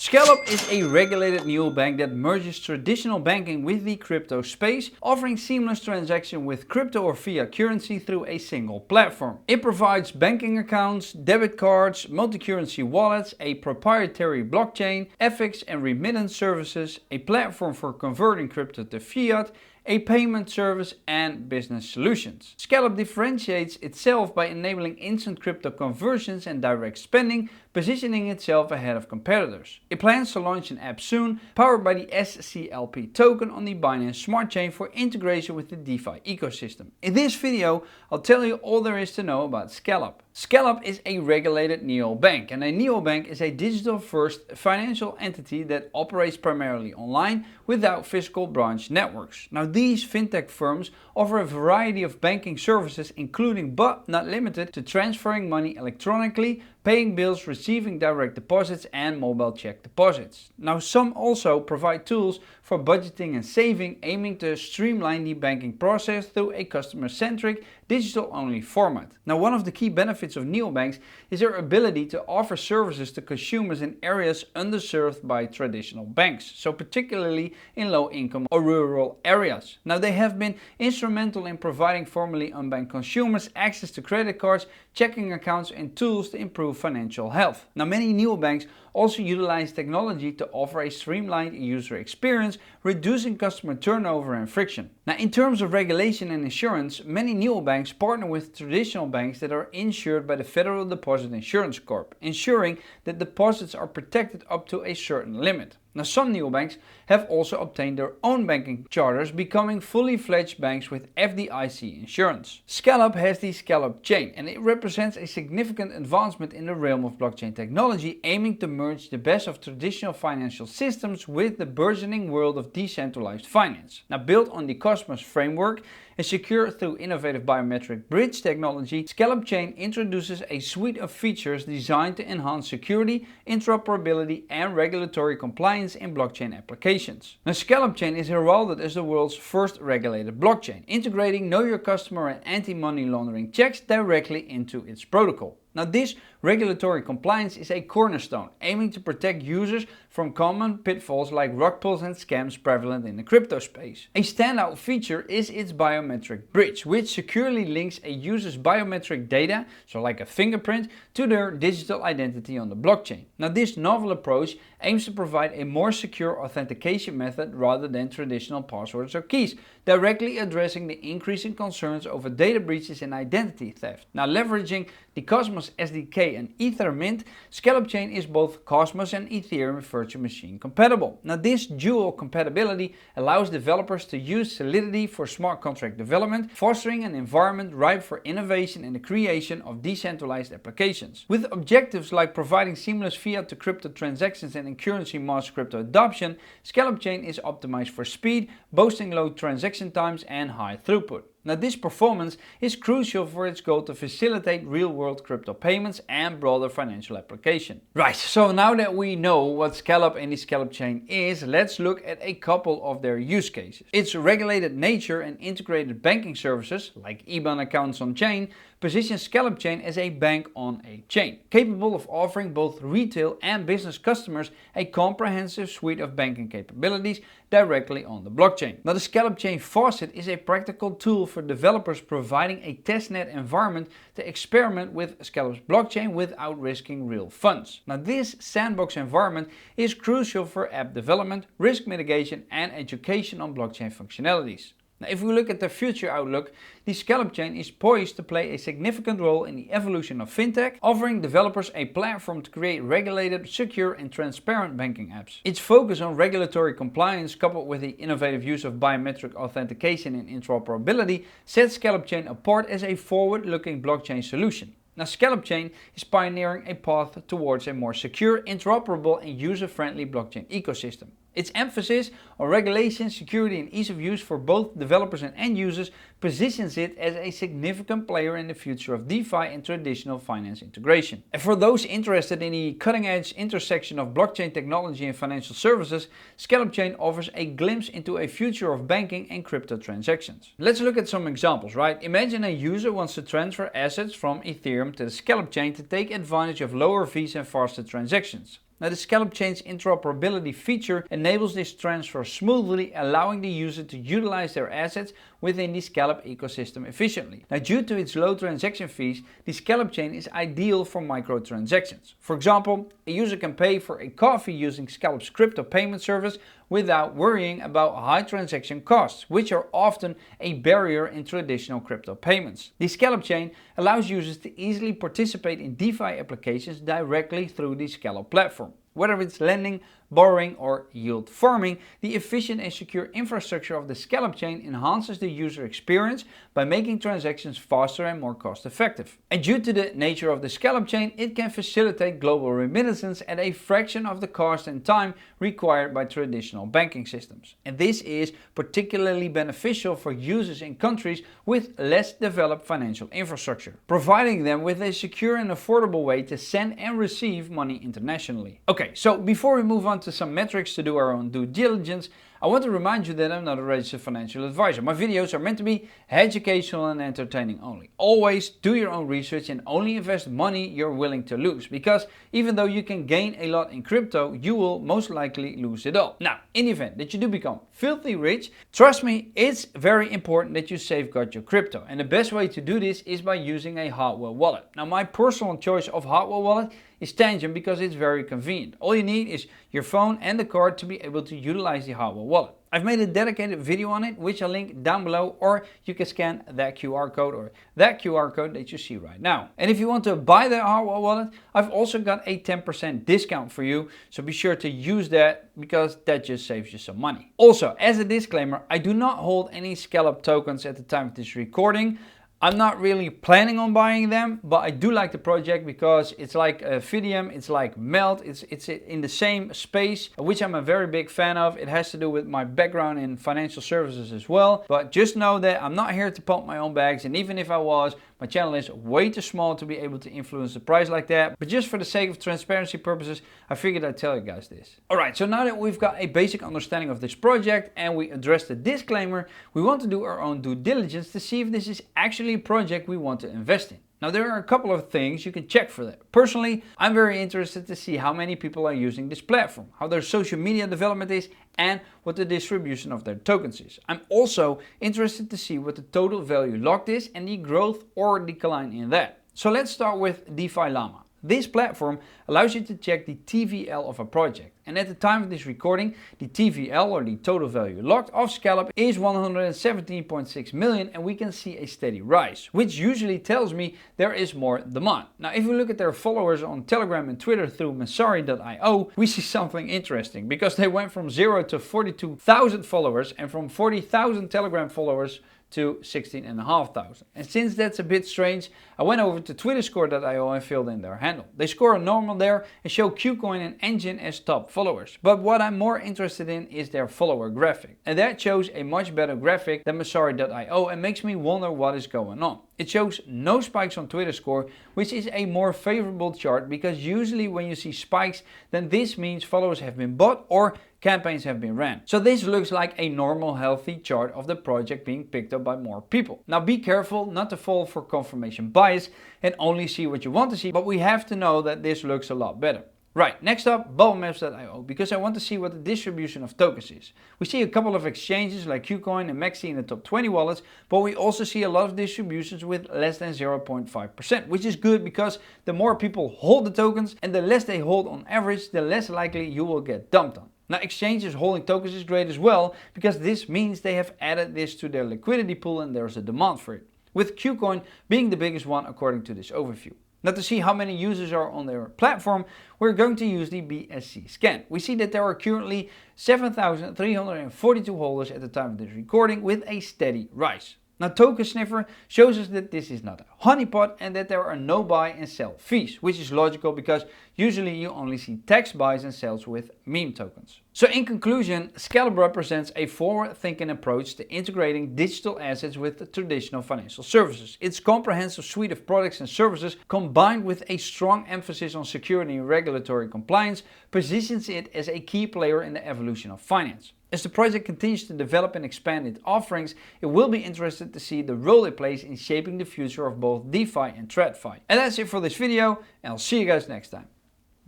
Scallop is a regulated neobank that merges traditional banking with the crypto space, offering seamless transaction with crypto or fiat currency through a single platform. It provides banking accounts, debit cards, multi-currency wallets, a proprietary blockchain, FX and remittance services, a platform for converting crypto to fiat, a payment service and business solutions. Scallop differentiates itself by enabling instant crypto conversions and direct spending, positioning itself ahead of competitors. It plans to launch an app soon, powered by the SCLP token on the Binance Smart Chain for integration with the DeFi ecosystem. In this video, I'll tell you all there is to know about Scallop. Scallop is a regulated neobank, and a neobank is a digital-first financial entity that operates primarily online without physical branch networks. Now, these fintech firms offer a variety of banking services, including but not limited to transferring money electronically, paying bills, receiving direct deposits and mobile check deposits. Now, some also provide tools for budgeting and saving, aiming to streamline the banking process through a customer-centric, digital-only format. Now, one of the key benefits of neobanks is their ability to offer services to consumers in areas underserved by traditional banks, so particularly in low-income or rural areas. Now, they have been instrumental in providing formerly unbanked consumers access to credit cards, checking accounts and tools to improve financial health. Now, many neobanks also utilize technology to offer a streamlined user experience, reducing customer turnover and friction. Now, in terms of regulation and insurance, many neobanks partner with traditional banks that are insured by the Federal Deposit Insurance Corp, ensuring that deposits are protected up to a certain limit. Now, some neobanks have also obtained their own banking charters, becoming fully fledged banks with FDIC insurance. Scallop has the Scallop chain, and it represents a significant advancement in the realm of blockchain technology, aiming to merge the best of traditional financial systems with the burgeoning world of decentralized finance. Now, built on the Cosmos framework and secure through innovative biometric bridge technology, Scallop chain introduces a suite of features designed to enhance security, interoperability and regulatory compliance in blockchain applications. Now, Scallop chain is heralded as the world's first regulated blockchain, integrating know your customer and anti-money laundering checks directly into its protocol. Now, this regulatory compliance is a cornerstone, aiming to protect users from common pitfalls like rug pulls and scams prevalent in the crypto space. A standout feature is its biometric bridge, which securely links a user's biometric data, so like a fingerprint, to their digital identity on the blockchain. Now, this novel approach aims to provide a more secure authentication method rather than traditional passwords or keys, directly addressing the increasing concerns over data breaches and identity theft. Now, leveraging the Cosmos SDK and Ether Mint, Scallop chain is both Cosmos and Ethereum virtual machine compatible. Now, this dual compatibility allows developers to use Solidity for smart contract development, fostering an environment ripe for innovation and the creation of decentralized applications. With objectives like providing seamless fiat to crypto transactions and currency mass crypto adoption, Scallop chain is optimized for speed, boasting low transaction times and high throughput. Now, this performance is crucial for its goal to facilitate real-world crypto payments and broader financial application. Right, so now that we know what Scallop and the Scallop chain is, let's look at a couple of their use cases. Its regulated nature and integrated banking services, like IBAN accounts on chain, position Scallop chain as a bank on a chain, capable of offering both retail and business customers a comprehensive suite of banking capabilities directly on the blockchain. Now, the Scallop chain faucet is a practical tool for developers, providing a testnet environment to experiment with Scallop's blockchain without risking real funds. Now, this sandbox environment is crucial for app development, risk mitigation and education on blockchain functionalities. Now, if we look at the future outlook, the Scallop chain is poised to play a significant role in the evolution of fintech, offering developers a platform to create regulated, secure and transparent banking apps. Its focus on regulatory compliance, coupled with the innovative use of biometric authentication and interoperability, sets Scallop chain apart as a forward-looking blockchain solution. Now, Scallop chain is pioneering a path towards a more secure, interoperable and user-friendly blockchain ecosystem. Its emphasis on regulation, security and ease of use for both developers and end users positions it as a significant player in the future of DeFi and traditional finance integration. And for those interested in the cutting-edge intersection of blockchain technology and financial services, Scallop chain offers a glimpse into a future of banking and crypto transactions. Let's look at some examples, right? Imagine a user wants to transfer assets from Ethereum to the Scallop chain to take advantage of lower fees and faster transactions. Now the Scallop chain's interoperability feature enables this transfer smoothly, allowing the user to utilize their assets within the Scallop ecosystem efficiently. Now due to its low transaction fees, the Scallop chain is ideal for microtransactions. For example, a user can pay for a coffee using Scallop's crypto payment service without worrying about high transaction costs, which are often a barrier in traditional crypto payments. The Scallop chain allows users to easily participate in DeFi applications directly through the Scallop platform. Whether it's lending, borrowing or yield farming, the efficient and secure infrastructure of the Scallop chain enhances the user experience by making transactions faster and more cost effective. And due to the nature of the Scallop chain, it can facilitate global remittances at a fraction of the cost and time required by traditional banking systems. And this is particularly beneficial for users in countries with less developed financial infrastructure, providing them with a secure and affordable way to send and receive money internationally. Okay, so before we move on to some metrics to do our own due diligence, I want to remind you that I'm not a registered financial advisor. My videos are meant to be educational and entertaining only. Always do your own research and only invest money you're willing to lose, because even though you can gain a lot in crypto, you will most likely lose it all. Now, in the event that you do become filthy rich, trust me, it's very important that you safeguard your crypto. And the best way to do this is by using a hardware wallet. Now, my personal choice of hardware wallet is Tangent because it's very convenient. All you need is your phone and the card to be able to utilize the hardware wallet. I've made a dedicated video on it, which I'll link down below, or you can scan that QR code or that QR code that you see right now. And if you want to buy that hardware wallet, I've also got a 10% discount for you, so be sure to use that because that just saves you some money. Also, as a disclaimer, I do not hold any Scallop tokens at the time of this recording. I'm not really planning on buying them, but I do like the project because it's like Fidium, it's like Melt, it's in the same space, which I'm a very big fan of. It has to do with my background in financial services as well. But just know that I'm not here to pump my own bags, and even if I was, my channel is way too small to be able to influence the price like that. But just for the sake of transparency purposes, I figured I'd tell you guys this. Alright, so now that we've got a basic understanding of this project and we addressed the disclaimer, we want to do our own due diligence to see if this is actually a project we want to invest in. Now there are a couple of things you can check for that. Personally, I'm very interested to see how many people are using this platform, how their social media development is, and what the distribution of their tokens is. I'm also interested to see what the total value locked is and the growth or decline in that. So let's start with DeFi Llama. This platform allows you to check the TVL of a project, and at the time of this recording, the TVL, or the total value locked, of Scallop is 117.6 million, and we can see a steady rise, which usually tells me there is more demand. Now if we look at their followers on Telegram and Twitter through Messari.io, we see something interesting, because they went from 0 to 42,000 followers and from 40,000 Telegram followers to 16,500. And since that's a bit strange, I went over to twitterscore.io and filled in their handle. They score a normal there and show KuCoin and Engine as top followers. But what I'm more interested in is their follower graphic. And that shows a much better graphic than Messari.io and makes me wonder what is going on. It shows no spikes on Twitter score, which is a more favorable chart, because usually when you see spikes, then this means followers have been bought or campaigns have been ran. So this looks like a normal healthy chart of the project being picked up by more people. Now be careful not to fall for confirmation bias and only see what you want to see, but we have to know that this looks a lot better. Right, next up, bubblemaps.io, because I want to see what the distribution of tokens is. We see a couple of exchanges like KuCoin and Maxi in the top 20 wallets, but we also see a lot of distributions with less than 0.5%, which is good because the more people hold the tokens and the less they hold on average, the less likely you will get dumped on. Now exchanges holding tokens is great as well, because this means they have added this to their liquidity pool and there's a demand for it, with KuCoin being the biggest one according to this overview. Now to see how many users are on their platform, we're going to use the BSC scan. We see that there are currently 7,342 holders at the time of this recording, with a steady rise. Now Token Sniffer shows us that this is not a honeypot and that there are no buy and sell fees, which is logical because usually you only see tax buys and sells with meme tokens. So in conclusion, Scallop represents a forward-thinking approach to integrating digital assets with traditional financial services. Its comprehensive suite of products and services, combined with a strong emphasis on security and regulatory compliance, positions it as a key player in the evolution of finance. As the project continues to develop and expand its offerings, it will be interesting to see the role it plays in shaping the future of both DeFi and TradFi. And that's it for this video, and I'll see you guys next time.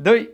Doei!